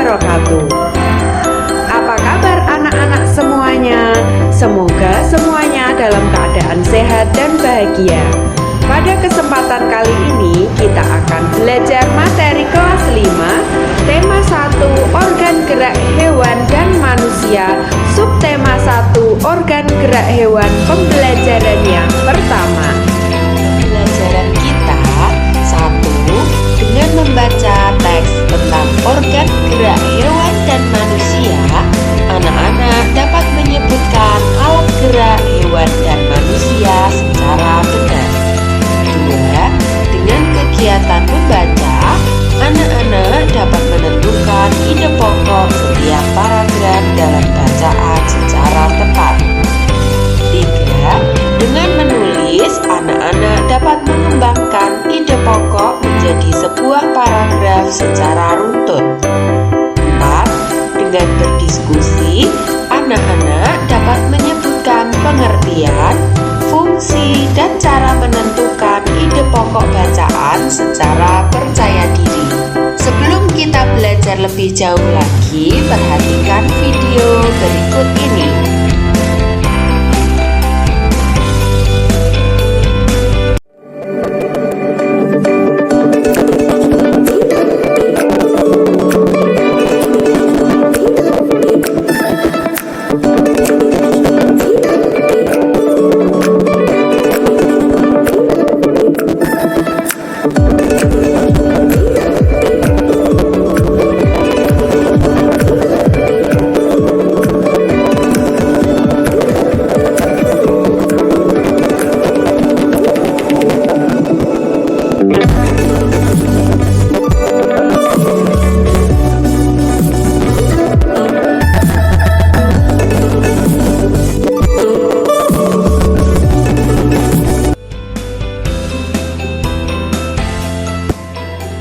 wabarakatuh. Apa kabar anak-anak semuanya? Semoga semuanya dalam keadaan sehat dan bahagia. Pada kesempatan kali ini kita akan belajar materi kelas 5, tema 1 organ gerak hewan dan manusia, subtema 1 organ gerak hewan. Pembelajaran yang pertama. Pembelajaran kita 1. Dengan membaca teks tentang organ gerak hewan dan manusia, anak-anak dapat menyebutkan alat gerak hewan dan manusia secara benar. 2. Dengan kegiatan membaca, anak-anak dapat menentukan ide pokok setiap paragraf dalam bacaan secara tepat. 3. Dengan menulis, anak-anak dapat mengembangkan ide pokok menjadi sebuah paragraf secara runtut. 4. Dengan berdiskusi, anak-anak dapat menyebutkan pengertian, fungsi, dan cara menentukan ide pokok bacaan secara percaya diri. Sebelum kita belajar lebih jauh lagi, perhatikan video berikut ini.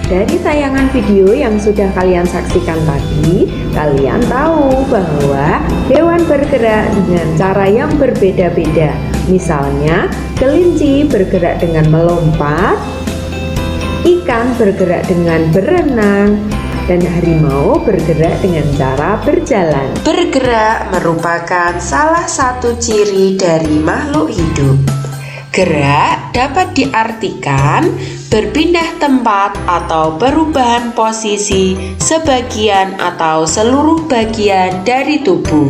Dari tayangan video yang sudah kalian saksikan tadi, kalian tahu bahwa hewan bergerak dengan cara yang berbeda-beda. Misalnya, kelinci bergerak dengan melompat, ikan bergerak dengan berenang, dan harimau bergerak dengan cara berjalan. Bergerak merupakan salah satu ciri dari makhluk hidup. Gerak dapat diartikan berpindah tempat atau perubahan posisi sebagian atau seluruh bagian dari tubuh.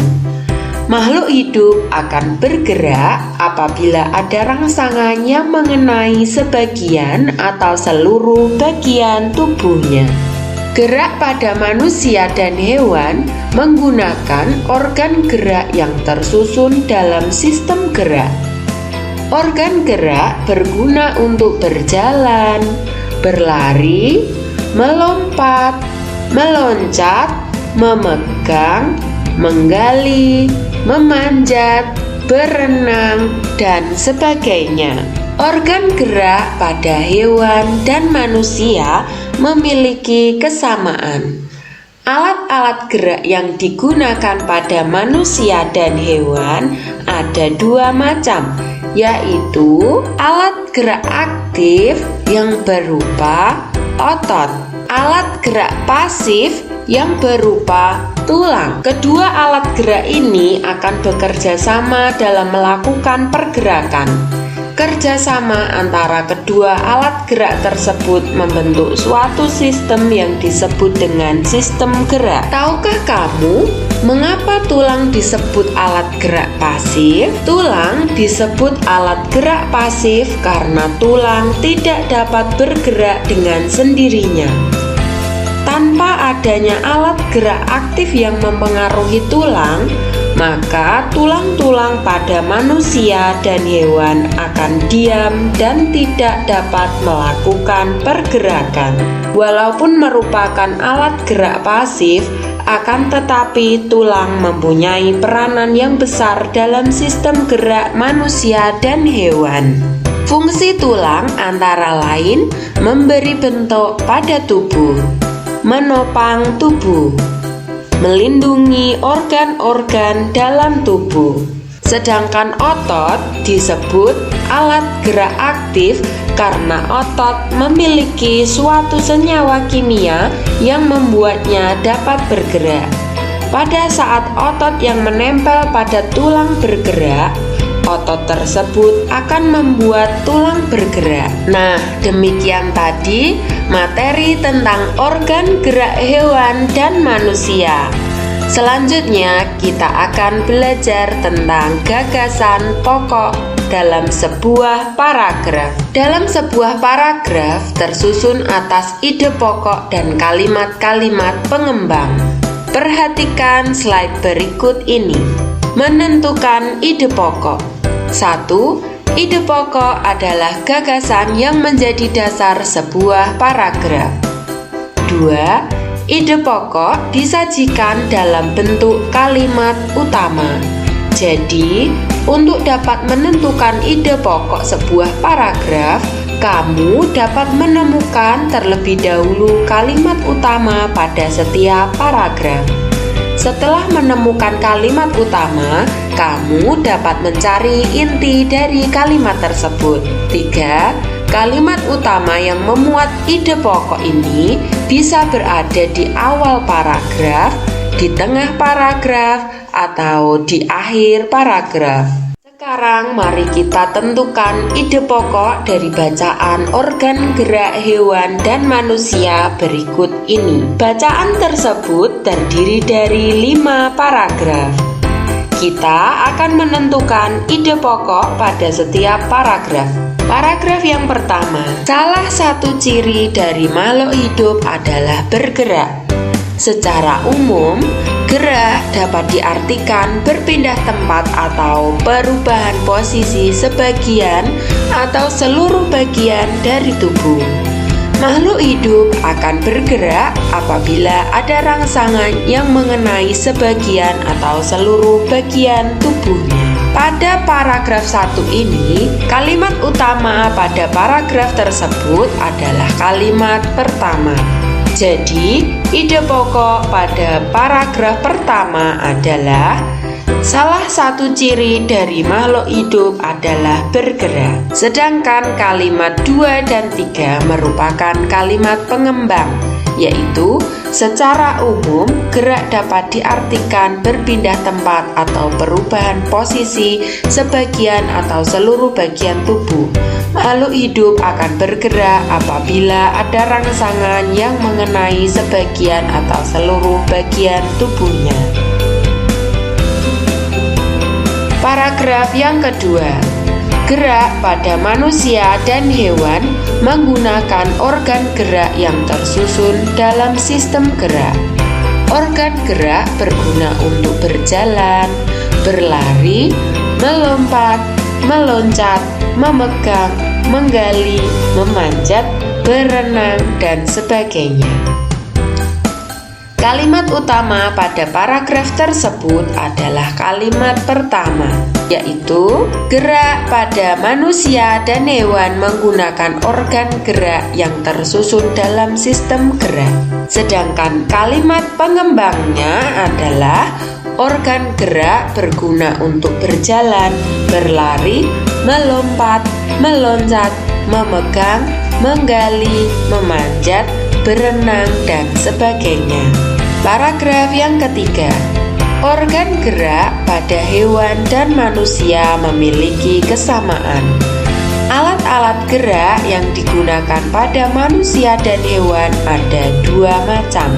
Makhluk hidup akan bergerak apabila ada rangsangan yang mengenai sebagian atau seluruh bagian tubuhnya. Gerak pada manusia dan hewan menggunakan organ gerak yang tersusun dalam sistem gerak. Organ gerak berguna untuk berjalan, berlari, melompat, meloncat, memegang, menggali, memanjat, berenang, dan sebagainya. Organ gerak pada hewan dan manusia memiliki kesamaan. Alat-alat gerak yang digunakan pada manusia dan hewan ada dua macam, yaitu alat gerak aktif yang berupa otot, alat gerak pasif yang berupa tulang. Kedua alat gerak ini akan bekerja sama dalam melakukan pergerakan. Kerjasama antara kedua alat gerak tersebut membentuk suatu sistem yang disebut dengan sistem gerak. Tahukah kamu mengapa tulang disebut alat gerak pasif? Tulang disebut alat gerak pasif karena tulang tidak dapat bergerak dengan sendirinya. Tanpa adanya alat gerak aktif yang mempengaruhi tulang, maka tulang-tulang pada manusia dan hewan akan diam dan tidak dapat melakukan pergerakan. Walaupun merupakan alat gerak pasif, akan tetapi tulang mempunyai peranan yang besar dalam sistem gerak manusia dan hewan. Fungsi tulang antara lain memberi bentuk pada tubuh, menopang tubuh, melindungi organ-organ dalam tubuh. Sedangkan otot disebut alat gerak aktif karena otot memiliki suatu senyawa kimia yang membuatnya dapat bergerak. Pada saat otot yang menempel pada tulang bergerak, otot tersebut akan membuat tulang bergerak. Nah, demikian tadi materi tentang organ gerak hewan dan manusia. Selanjutnya kita akan belajar tentang gagasan pokok dalam sebuah paragraf. Dalam sebuah paragraf tersusun atas ide pokok dan kalimat-kalimat pengembang. Perhatikan slide berikut ini. Menentukan ide pokok. 1. Ide pokok adalah gagasan yang menjadi dasar sebuah paragraf. 2. Ide pokok disajikan dalam bentuk kalimat utama. Jadi, untuk dapat menentukan ide pokok sebuah paragraf, kamu dapat menemukan terlebih dahulu kalimat utama pada setiap paragraf. Setelah menemukan kalimat utama, kamu dapat mencari inti dari kalimat tersebut. 3. Kalimat utama yang memuat ide pokok ini bisa berada di awal paragraf, di tengah paragraf, atau di akhir paragraf. Sekarang mari kita tentukan ide pokok dari bacaan organ gerak hewan dan manusia berikut ini. Bacaan tersebut terdiri dari 5 paragraf. Kita akan menentukan ide pokok pada setiap paragraf. Paragraf yang pertama, salah satu ciri dari makhluk hidup adalah bergerak. Secara umum, gerak dapat diartikan berpindah tempat atau perubahan posisi sebagian atau seluruh bagian dari tubuh. Makhluk hidup akan bergerak apabila ada rangsangan yang mengenai sebagian atau seluruh bagian tubuhnya. Pada paragraf 1 ini, kalimat utama pada paragraf tersebut adalah kalimat pertama. Jadi, ide pokok pada paragraf pertama adalah salah satu ciri dari makhluk hidup adalah bergerak. Sedangkan kalimat 2 dan 3 merupakan kalimat pengembang, yaitu secara umum gerak dapat diartikan berpindah tempat atau perubahan posisi sebagian atau seluruh bagian tubuh. Makhluk hidup akan bergerak apabila ada rangsangan yang mengenai sebagian atau seluruh bagian tubuhnya. Paragraf yang kedua, gerak pada manusia dan hewan menggunakan organ gerak yang tersusun dalam sistem gerak. Organ gerak berguna untuk berjalan, berlari, melompat, meloncat, memegang, menggali, memanjat, berenang, dan sebagainya. Kalimat utama pada paragraf tersebut adalah kalimat pertama, yaitu gerak pada manusia dan hewan menggunakan organ gerak yang tersusun dalam sistem gerak. Sedangkan kalimat pengembangnya adalah organ gerak berguna untuk berjalan, berlari, melompat, meloncat, memegang, menggali, memanjat, berenang, dan sebagainya. Paragraf yang ketiga, organ gerak pada hewan dan manusia memiliki kesamaan. Alat-alat gerak yang digunakan pada manusia dan hewan ada 2 macam,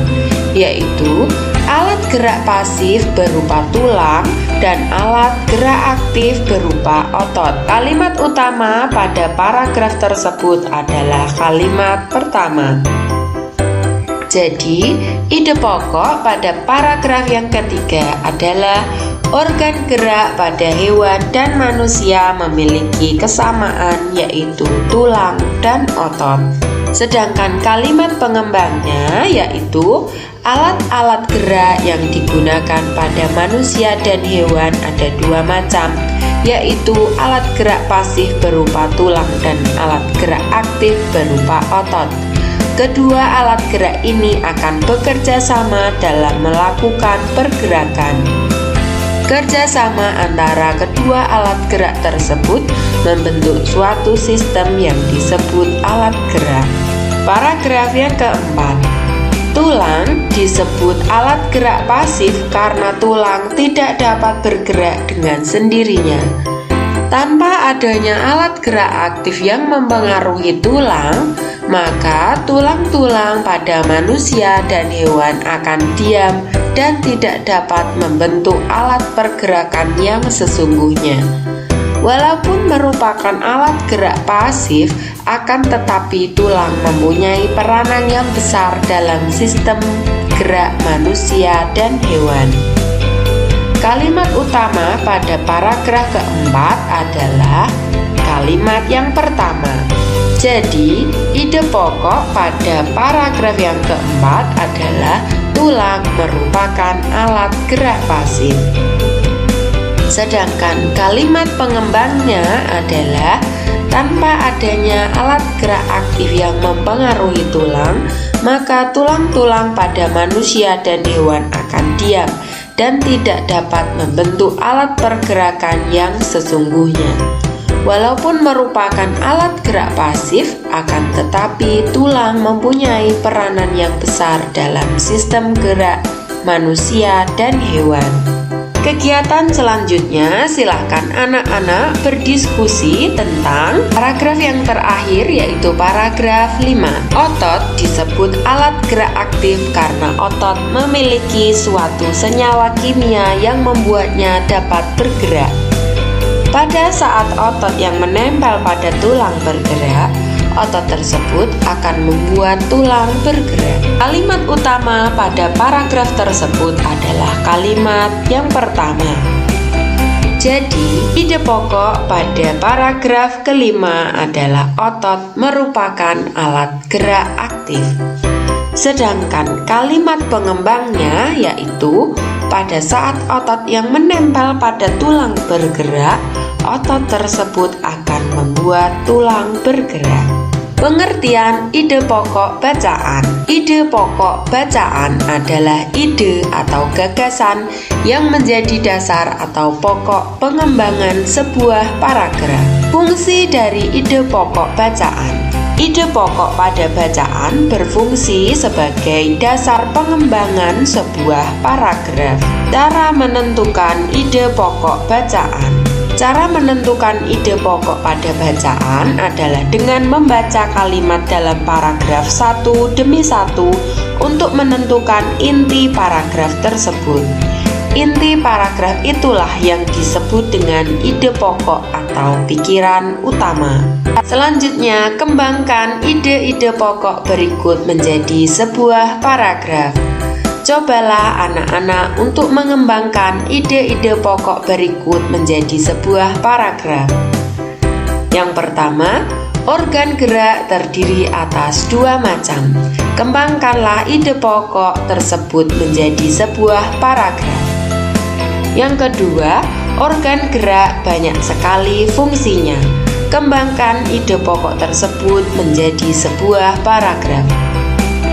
yaitu alat gerak pasif berupa tulang dan alat gerak aktif berupa otot. Kalimat utama pada paragraf tersebut adalah kalimat pertama. Jadi, ide pokok pada paragraf yang ketiga adalah organ gerak pada hewan dan manusia memiliki kesamaan, yaitu tulang dan otot. Sedangkan kalimat pengembangnya yaitu alat-alat gerak yang digunakan pada manusia dan hewan ada 2 macam, yaitu alat gerak pasif berupa tulang dan alat gerak aktif berupa otot. Kedua alat gerak ini akan bekerja sama dalam melakukan pergerakan. Kerjasama antara kedua alat gerak tersebut membentuk suatu sistem yang disebut alat gerak. Paragraf yang keempat. Tulang disebut alat gerak pasif karena tulang tidak dapat bergerak dengan sendirinya. Tanpa adanya alat gerak aktif yang mempengaruhi tulang, maka tulang-tulang pada manusia dan hewan akan diam dan tidak dapat membentuk alat pergerakan yang sesungguhnya. Walaupun merupakan alat gerak pasif, akan tetapi tulang mempunyai peranan yang besar dalam sistem gerak manusia dan hewan. Kalimat utama pada paragraf keempat adalah kalimat yang pertama. Jadi, ide pokok pada paragraf yang keempat adalah tulang merupakan alat gerak pasif. Sedangkan kalimat pengembangnya adalah tanpa adanya alat gerak aktif yang mempengaruhi tulang, maka tulang-tulang pada manusia dan hewan akan diam dan tidak dapat membentuk alat pergerakan yang sesungguhnya. Walaupun merupakan alat gerak pasif, akan tetapi tulang mempunyai peranan yang besar dalam sistem gerak manusia dan hewan. Kegiatan selanjutnya, silahkan anak-anak berdiskusi tentang paragraf yang terakhir, yaitu paragraf 5. Otot disebut alat gerak aktif karena otot memiliki suatu senyawa kimia yang membuatnya dapat bergerak. Pada saat otot yang menempel pada tulang bergerak, otot tersebut akan membuat tulang bergerak. Kalimat utama pada paragraf tersebut adalah kalimat yang pertama. Jadi, ide pokok pada paragraf kelima adalah otot merupakan alat gerak aktif. Sedangkan kalimat pengembangnya yaitu pada saat otot yang menempel pada tulang bergerak, otot tersebut akan membuat tulang bergerak. Pengertian ide pokok bacaan. Ide pokok bacaan adalah ide atau gagasan yang menjadi dasar atau pokok pengembangan sebuah paragraf. Fungsi dari ide pokok bacaan. Ide pokok pada bacaan berfungsi sebagai dasar pengembangan sebuah paragraf. Cara menentukan ide pokok bacaan. Cara menentukan ide pokok pada bacaan adalah dengan membaca kalimat dalam paragraf satu demi satu untuk menentukan inti paragraf tersebut. Inti paragraf itulah yang disebut dengan ide pokok atau pikiran utama. Selanjutnya, kembangkan ide-ide pokok berikut menjadi sebuah paragraf. Cobalah anak-anak untuk mengembangkan ide-ide pokok berikut menjadi sebuah paragraf. Yang pertama, organ gerak terdiri atas dua macam. Kembangkanlah ide pokok tersebut menjadi sebuah paragraf. Yang kedua, organ gerak banyak sekali fungsinya. Kembangkan ide pokok tersebut menjadi sebuah paragraf.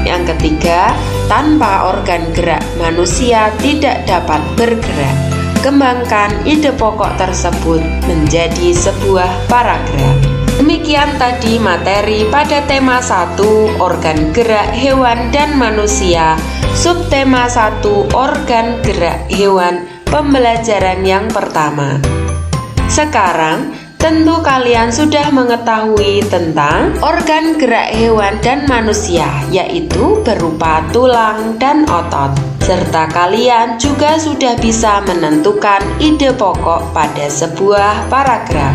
Yang ketiga, tanpa organ gerak manusia tidak dapat bergerak. Kembangkan ide pokok tersebut menjadi sebuah paragraf. Demikian tadi materi pada tema 1, organ gerak hewan dan manusia, subtema 1, organ gerak hewan, pembelajaran yang pertama. Sekarang tentu kalian sudah mengetahui tentang organ gerak hewan dan manusia, yaitu berupa tulang dan otot. Serta kalian juga sudah bisa menentukan ide pokok pada sebuah paragraf.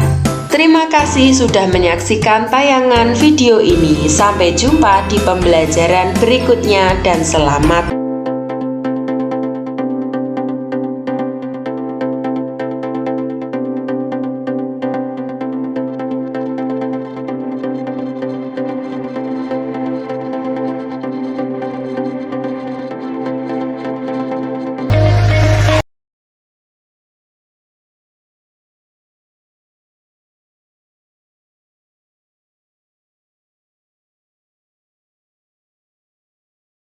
Terima kasih sudah menyaksikan tayangan video ini. Sampai jumpa di pembelajaran berikutnya dan selamat